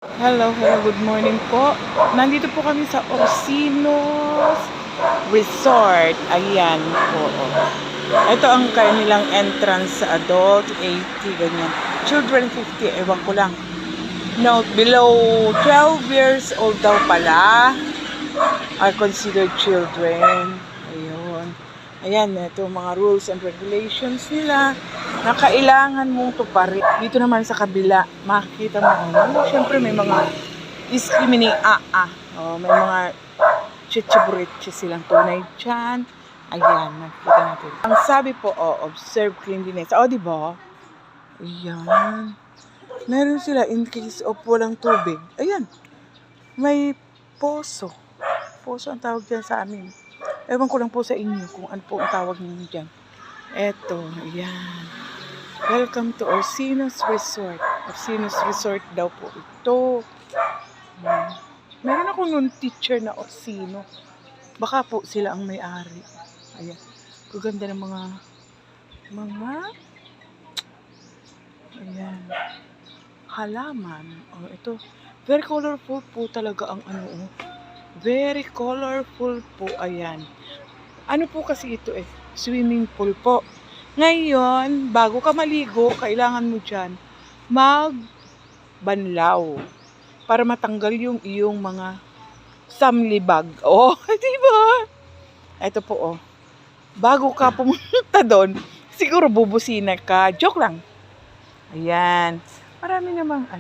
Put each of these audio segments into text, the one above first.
Good morning po. Nandito po kami sa Orsino's Resort. Ayan po. Ito ang kanilang entrance sa adult, 80, ganyan. Children, 50, ewan ko lang. No, below 12 years old daw pala are considered children. Ayun. Ayan, ito mga rules and regulations nila na kailangan mong tuparin. Dito naman sa kabila, makikita mo, syempre may mga discriminate, may mga chichiburitchi silang tunay dyan. Ayan, nakikita natin. Ang sabi po, observe cleanliness. Di ba? Ayan. Meron sila in case of walang tubig. Ayan. May poso. Poso ang tawag dyan sa amin. Ewan ko lang po sa inyo kung ano po ang tawag ninyo dyan. Eto, ayan. Welcome to Orsino's Resort. Orsino's Resort daw po ito. Meron ako nung teacher na Orsino. Baka po sila ang may-ari. Ayan. Kaganda ng mga ayan, halaman. Ito. Very colorful po talaga ang Very colorful po. Ayan. Ano po kasi ito swimming pool po. Ngayon, bago ka maligo, kailangan mo dyan magbanlaw para matanggal yung iyong mga samlibag. Diba? Ito po, bago ka pumunta doon, siguro bubusina ka. Joke lang. Ayan. Marami namang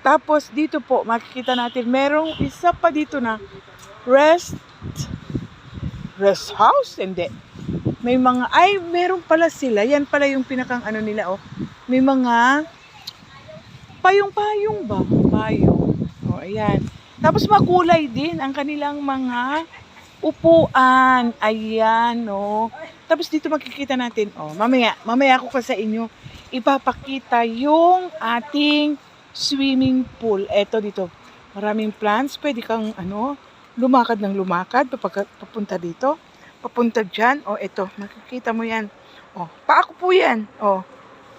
Tapos dito po, makikita natin, merong isa pa dito na rest house? Hindi. May mga, meron pala sila. Yan pala yung pinakang nila, May mga payong-payong ba? Payong. Ayan. Tapos makulay din ang kanilang mga upuan. Ayan, Tapos dito makikita natin, mamaya ko pa sa inyo ipapakita yung ating swimming pool. Eto dito. Maraming plants. Pwede kang, lumakad ng lumakad papunta dito. Papunta dyan. Eto. Makikita mo yan. Paako po yan.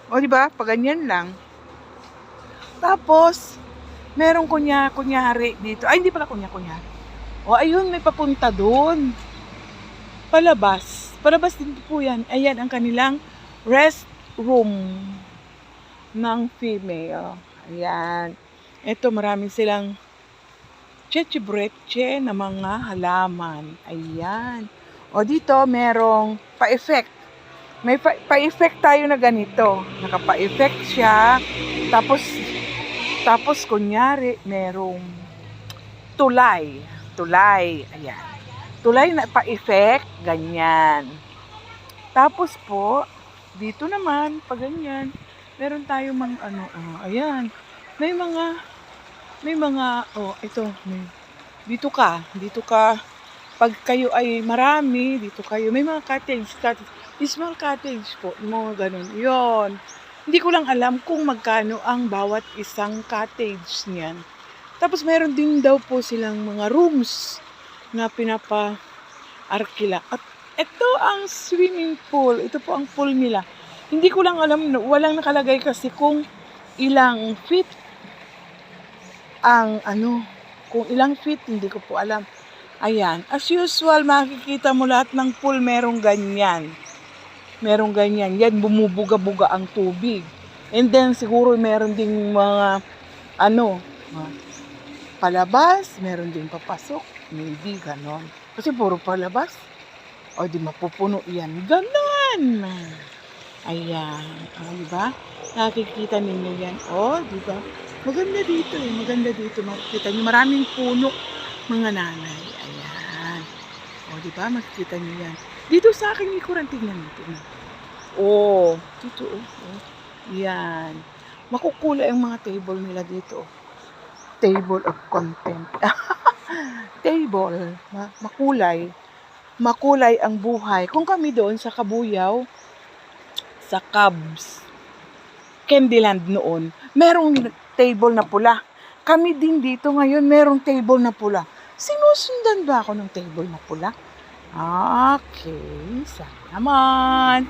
Diba? Paganyan lang. Tapos, merong kunyari dito. Hindi pala kunyari. Ayun, may papunta doon. Palabas. Palabas din po yan. Ayan, ang kanilang restroom ng female. Ayan. Ito, marami silang chichibreche na mga halaman. Ayan. Dito, merong pa-effect. May pa-effect tayo na ganito. Nakapa-effect siya. Tapos kunyari, merong tulay. Ayan. Tulay na pa-effect. Ganyan. Tapos po, dito naman, pag ganyan, meron tayong mga ayan. May mga, ito, dito ka, pag kayo ay marami, dito kayo, may mga cottage, small cottage po, mga ganun, yon. Hindi ko lang alam kung magkano ang bawat isang cottage niyan. Tapos meron din daw po silang mga rooms na pinapa-arkila. At ito ang swimming pool, ito po ang pool nila. Hindi ko lang alam, walang nakalagay kasi kung ilang feet ang kung ilang feet, hindi ko po alam. Ayan, as usual, makikita mo lahat ng pool merong ganyan. Yan, bumubuga-buga ang tubig. And then, siguro meron ding mga, palabas, meron ding papasok. Maybe, ganon. Kasi puro palabas. Di mapupuno yan. Ganon! Ayan. Diba? Nakikita ninyo yan. Diba? Maganda dito. Makikita nyo. Maraming puno, mga nanay. Ayan. Diba? Makikita nyo yan. Dito sa akin, ikuran, tingnan dito. Dito. Yan. Makukulay ang mga table nila dito. Table of content. Table. Makulay ang buhay. Kung kami doon sa Kabuyaw, sa Cubs, Candyland noon, merong table na pula. Kami din dito ngayon, merong table na pula. Sinusundan ba ako ng table na pula? Okay, sana naman.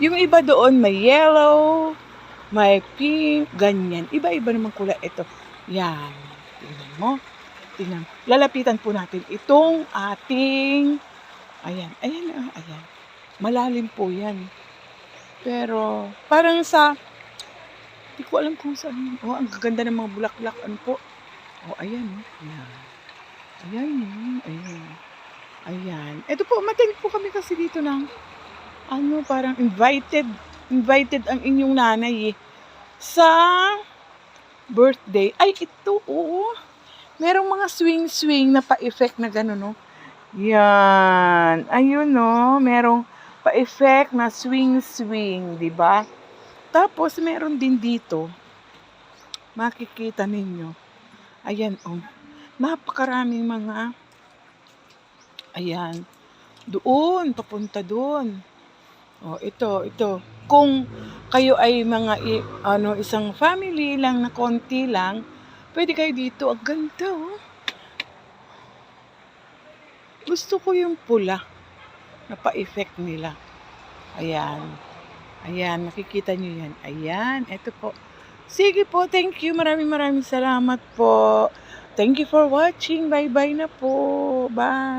Yung iba doon may yellow, may pink, ganyan. Iba-iba naman kulay. Ito, Yan. Tingnan mo. Tingnan. Lalapitan po natin itong ating, ayan, ayan. Malalim po yan. Pero, parang hindi ko alam kung saan. Oh, ang gaganda ng mga bulaklak. Ano po? Oh, ayan. Ayan. Ayan. Ayan. Ito po, matingin po kami kasi dito ng, parang invited ang inyong nanay sa birthday. Ay, ito, merong mga swing na pa-effect na gano'n, no? Yan. Ayun, no? Merong pa-effect na swing, di ba? Tapos, meron din dito, makikita ninyo. Ayan, napakaraming mga, ayan, doon, papunta doon. Ito. Kung kayo ay mga, isang family lang na konti lang, pwede kayo dito. Ang ganda, Gusto ko yung pula na pa-effect nila. Ayan, nakikita nyo yan. Ayan, ito po. Sige po, thank you. Maraming salamat po. Thank you for watching. Bye-bye na po. Bye.